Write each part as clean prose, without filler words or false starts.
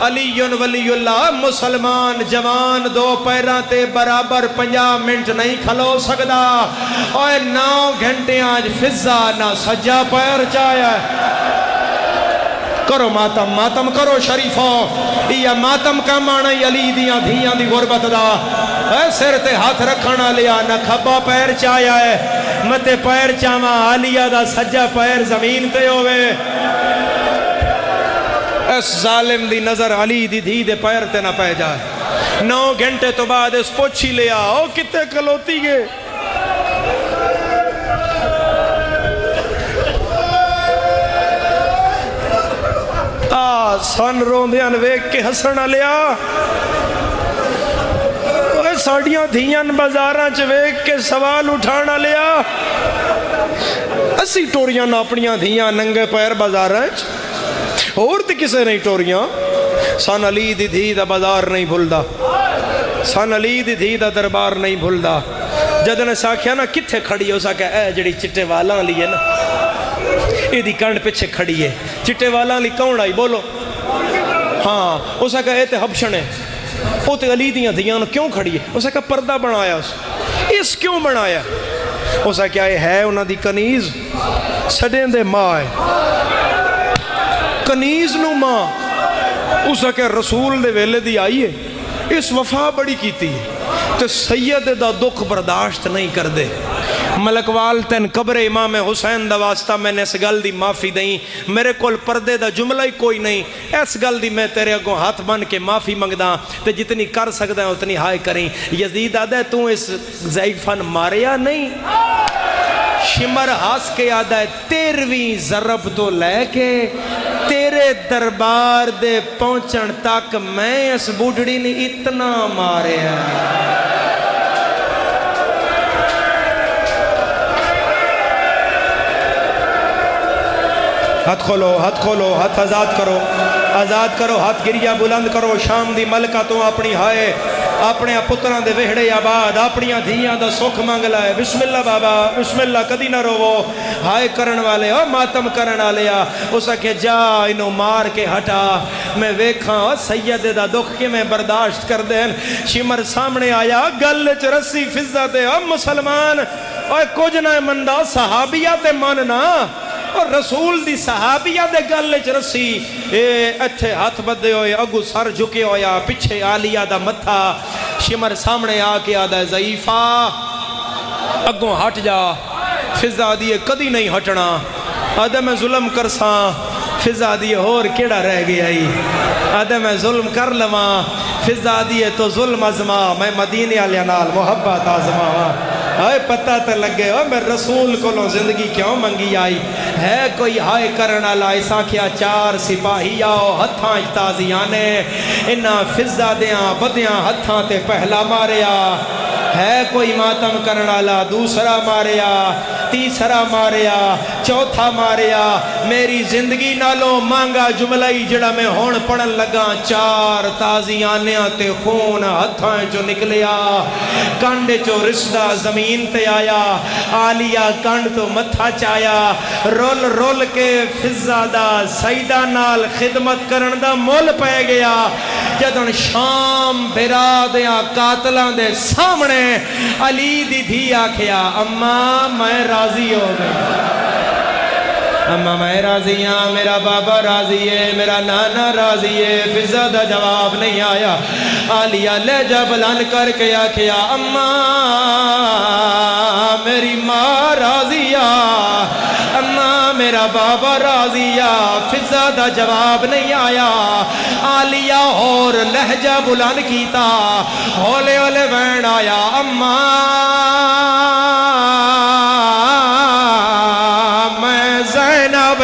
علی ولی اللہ مسلمان جوان دو پیران تے برابر 50 منٹ نہیں کھلو سکدا اور 9 گھنٹے آج فضا نہ سجا پیر چایا کرو ماتم ماتم کرو شریفو یا ماتم کا معنی علی دیاں دھیاں دی غربت دا سر تے ہاتھ رکھنا لیا نہ کھبا پیر چایا ہے متے پیر چاما عالیہ دا سجا پیر زمین تے ہوئے اس ظالم دی نظر علی دی دھی دے پیر تے نہ پہ جائے 9 گھنٹے تو بعد اس پوچھی لیا او کتے کلوتی گے سن روندیاں ویک کے ہسنا لیا ساڑیاں دھیاں بازاراں چ ویک کے سوال اٹھانا لیا اسی ٹوریاں اپنیاں دھیاں ننگے پیر بازاراں چ اور تے کسے نہیں ٹوریاں سن علی دی دھی دا بازار نہیں بھلدا سن علی دی دھی دا دربار نہیں بھلدا جد نے ساکھیا نا کتھے کھڑی ہو سکے اے جڑی چٹے والاں لیے نا اے دی کنڈ پیچھے کھڑی ہے چٹے والاں لی کون آئی بولو ہاں اس کا اے تے حبشن ہے او تے علی دیاں دھیاں کیوں کھڑی ہے اس کا پردہ بنایا اس کیوں بنایا اس کا کیا ہے انہاں دی کنیز سڈیں دے ماں ہے کنیز نو ماں اس کا رسول دے ویلے دی آئی ہے اس وفا بڑی کیتی ہے تے سید دا دکھ برداشت نہیں کر دے ملک والتن قبر امام حسین دا واسطہ میں نے اس گل دی معافی دیں میرے کول پردے دا جملہ ہی کوئی نہیں اس گل دی میں تیرے اگوں ہاتھ بن کے معافی منگدا تے جتنی کر سکدا ہے اتنی ہائے کریں یزید آدھا ہے تو اس ضعیفن ماریا نہیں شمر ہاس کے آدھا ہے 13ویں ضرب تو لے کے تیرے دربار دے پہنچن تک میں اس بوڑھڑی نے اتنا ماریا ہاتھ کھولو ہاتھ آزاد کرو ہاتھ گریا بلند کرو شام دی ملکہ تو اپنی ہائے اپنے پتران دے وہڑے آباد اپنیاں دھیاں دا سکھ مانگ لائے بسم اللہ بابا بسم اللہ کدی نہ روو ہائے کرن والے او ماتم کرن والیا اس کہ جا انہوں مار کے ہٹا میں ویکھاں سید دا دکھ کے میں برداشت کر دین شمر سامنے آیا گل چ رسی فضا دے او مسلمان او کچھ نہ مندہ صحابیہ تے ماننا اور رسول دی صحابیہ دے گل چ رسی اتھے ہاتھ بدے ہوئے اگو سر جھکے ہویا پچھے عالیہ دا متھا شمر سامنے آ کے آدھا ضعیفہ اگوں ہٹ جا فضا دیئے کدی نہیں ہٹنا آدھا میں ظلم کرساں فضا دیئے اور کیڑا رہ گیا ہی آدھا میں ظلم کر لواں فضا دیئے تو ظلم ازما میں مدینے علیہ نال محبت آزما ہائے پتہ تے لگے ہو میں رسول کو لو زندگی کیوں منگی آئی ہے کوئی ہائے کرنا لائسا کیا 4 سپاہی آؤ ہتھاں اجتازیانے انہاں فضا دیاں بدیاں ہتھاں تے پہلا ماریا ہے کوئی ماتم کرنا لا دوسرا ماریا تیسرا ماریا چوتھا ماریا میری زندگی نالو مانگا جملہی جڑا میں ہون پڑھن لگا 4 تازیانیاں تے خون ہتھاں جو نکلیا کانڈے جو رشدہ زمین تے آیا عالیہ کانڈ تو متھا چایا رول رول کے فضا دا سیدہ نال خدمت کرن دا مول پہ گیا جدن شام برادیاں قاتلان دے سامنے علی دی دھی آکھیا اماں میں راضی ہو گئی اماں میں راضی ہاں میرا بابا راضی ہے میرا نانا راضی ہے فضا دا جواب نہیں آیا عالیہ لہجہ بلند کر کے آکھیا اماں میری ماں راضی اماں میرا بابا راضی فضا دا جواب نہیں آیا عالیہ اور لہجہ بلند کیتا ہولے ہولے بین آیا اماں میں زینب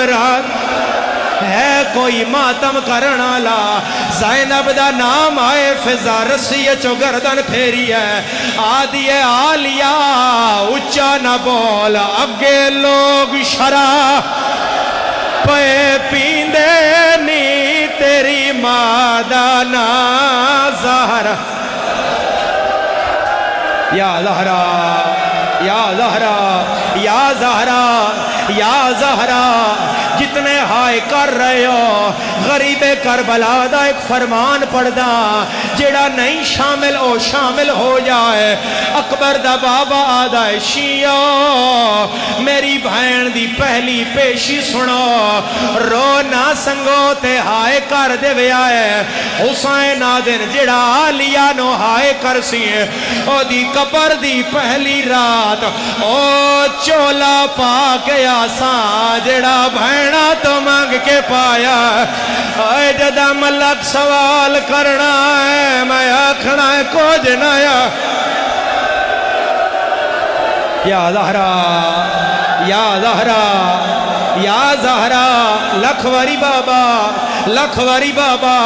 ہے کوئی ماتم کرنا لا زینب دا نام آئے فضا رسی چو گردن پھیری ہے آدھی عالیہ اچھا نہ بول اگے لوگ شراب پہ پیندے نی تیری مادانا زہرا یا زہرا یا زہرا یا زہرا یا زہرا جتنے ہائے کر رہے ہو غریب کربلا دا ایک فرمان پڑھدا جیڑا نہیں شامل ہو شامل ہو جائے اکبر دا بابا آدھا ہے شیعہ میری بہن دی پہلی پیشی سنو رو نہ سنگو تے ہائے کر دے ویا ہے حسین آدن جڑا آلیا نو ہائے کر سی او دی قبر دی پہلی رات او چولا پا کے آسان جڑا بہنہ تو مانگ کے پایا اے جدہ ملک سوال کرنا ہے میں آکھنا ہے کو جنایا یا زہرا یا زہرا یا زہرا لکھواری بابا لکھواری بابا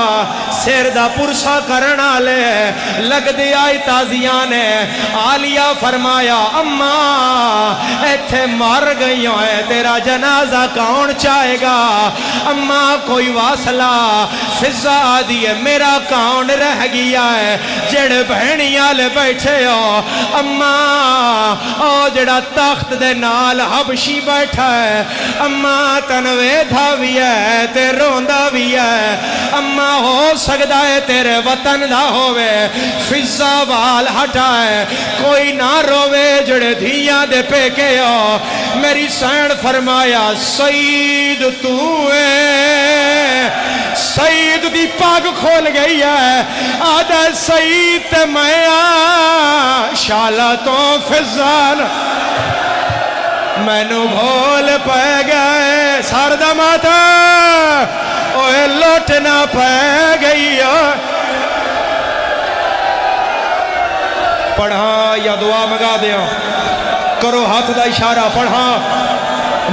سیر دا پرسا کرنا لے لگ دے آئی تازیاں نے آلیا فرمایا اماں ایتھے مار گئی ہے تیرا جنازہ کون چاہے گا اماں کوئی واصلہ فضا دیئے میرا کون رہ گیا ہے جڑ بہنیاں لے بیٹھے ہو اماں او جڑا تخت دے نال حبشی بیٹھا ہے اماں تنوے دھا بھی ہے تے روندہ بھی ہے اماں ہو سکتا ہے تیرے وطن دا ہوئے فضا وال ہٹائے کوئی نہ روے جڑے دھیاں دے پہ کے ہو میری سین فرمایا سید تو ہے سید دی پاگ کھول گئی ہے آدھا سید تے میں شالا تو فضان میں نو بھول پہ گئے ساردہ ماتا اوہ لوٹنا پہ گئی پڑھا یا دعا مگا دیا کرو ہاتھ دا اشارہ پڑھا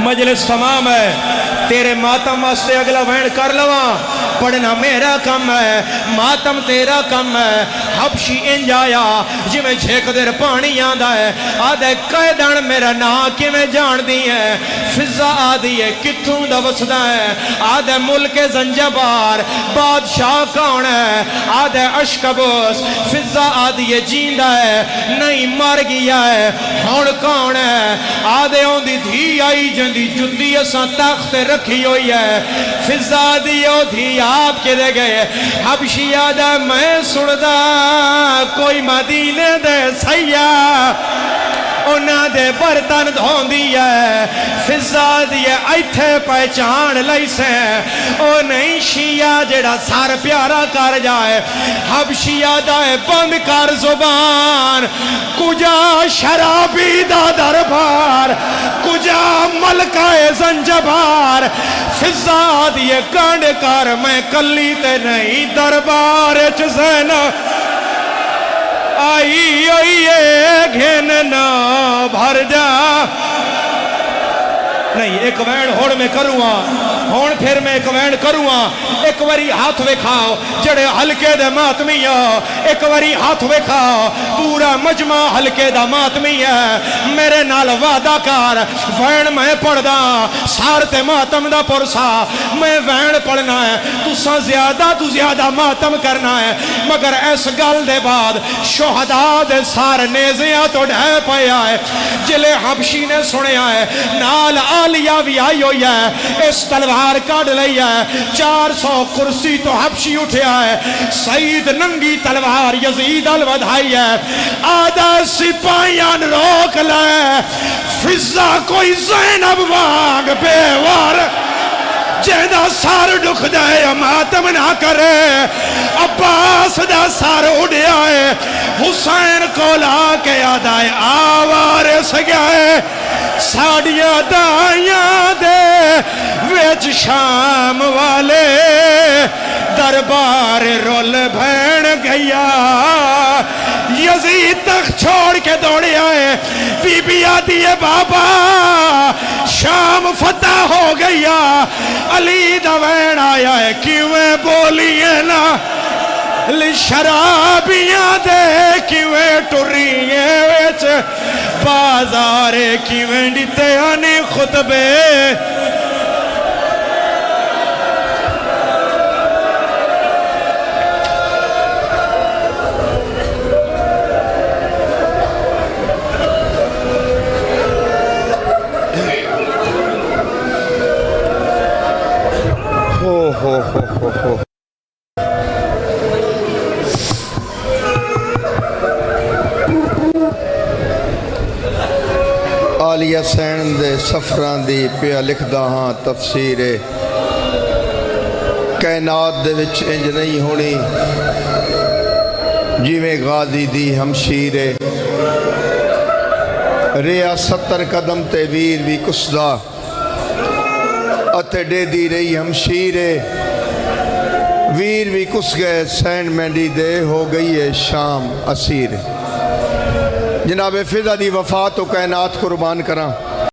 مجلس تمام ہے تیرے ماتم واسطے اگلا وین کر لواں پڑھنا میرا کم ہے ماتم تیرا کم ہے حبشی انجایا جی میں جھیک دیر پانی آدھا ہے آدھے قیدان میرا نا کی میں جان دی ہے فضا آدھی ہے کتوں دا وسدہ ہے آدھے ملک زنجبار بادشاہ کون ہے آدھے اشکبوس فضا آدھی ہے جیندہ ہے نہیں مر گیا ہے ہون کون ہے آدھے ہون دی دھی آئی جندی جدی اساں تخت رکھی ہوئی ہے فضا دی او دھی آپ کے دے گئے حبشی آدھا میں سڑدہ کوئی مدینے دے سیاہ انہاں دے برتن دھون دیا ہے فضا دیئے ایتھے پہچان لئی سے او نہیں شیعہ جڑا سار پیارا کر جائے حبشیہ دائے بند کر زبان کجا شرابی دا دربار کجا ملکہ زنجبار فضا دیئے کانڈ کر میں کلی تے نہیں دربار چزینا آئی آئیے گھننا بھر جا نہیں ایک وین ہوڑ میں کروں ہون پھر میں ایک وین کروں ایک وری ہاتھ وکھاؤ جڑے ہلکے دے ماتمی ایک وری ہاتھ وکھاؤ پورا مجمع ہلکے دا ماتمی ہے میرے نال وعدہ کار وین میں پڑھ دا سارتے ماتم دا پرسا میں وین پڑھنا ہے تسا زیادہ ماتم کرنا ہے مگر اس گل دے بعد شہداء دے سار نیزیاں تو ڈھے پہ آئے جلے حبشی نے سنے آئے نال آلیا بھی آئی ہوئی ہے اس تلوار کاٹ لئی ہے 400 کرسی تو حبشی اٹھے آئے سعید ننگی تلوار یزید الودھائی ہے آدھا سپاہیان روک لے فضا کوئی زینب وانگ بیوار جیدہ سار دکھ دے ماتم نہ کرے عباس دا سار اڑے آئے حسین کو لا کے آدھائے آوارے سگائے ساڑیاں دائیاں دے ویچ شام والے دربار رول بھین گیا یزید تک چھوڑ کے دوڑے آئے بی بی آتی ہے بابا شام فتح ہو گیا علی دوین آیا ہے کیویں بولیے نا شرابیاں دے کیویں ٹریے ویچ بازارے کیویں ڈیتے آنی خطبے عالیہ سین دے سفراں دی پیا لکھدا ہاں تفسیر کائنات دے وچ انج نہیں ہونی جویں غازی دی ہمشیر ریا 70 قدم تے ویر بھی کسدا اتے ڈے دی رہی ہمشیر ویر بھی کس گئے سینڈ مینڈی دے ہو گئی ہے شام اسیر جناب فضا دی وفات و کائنات قربان کراں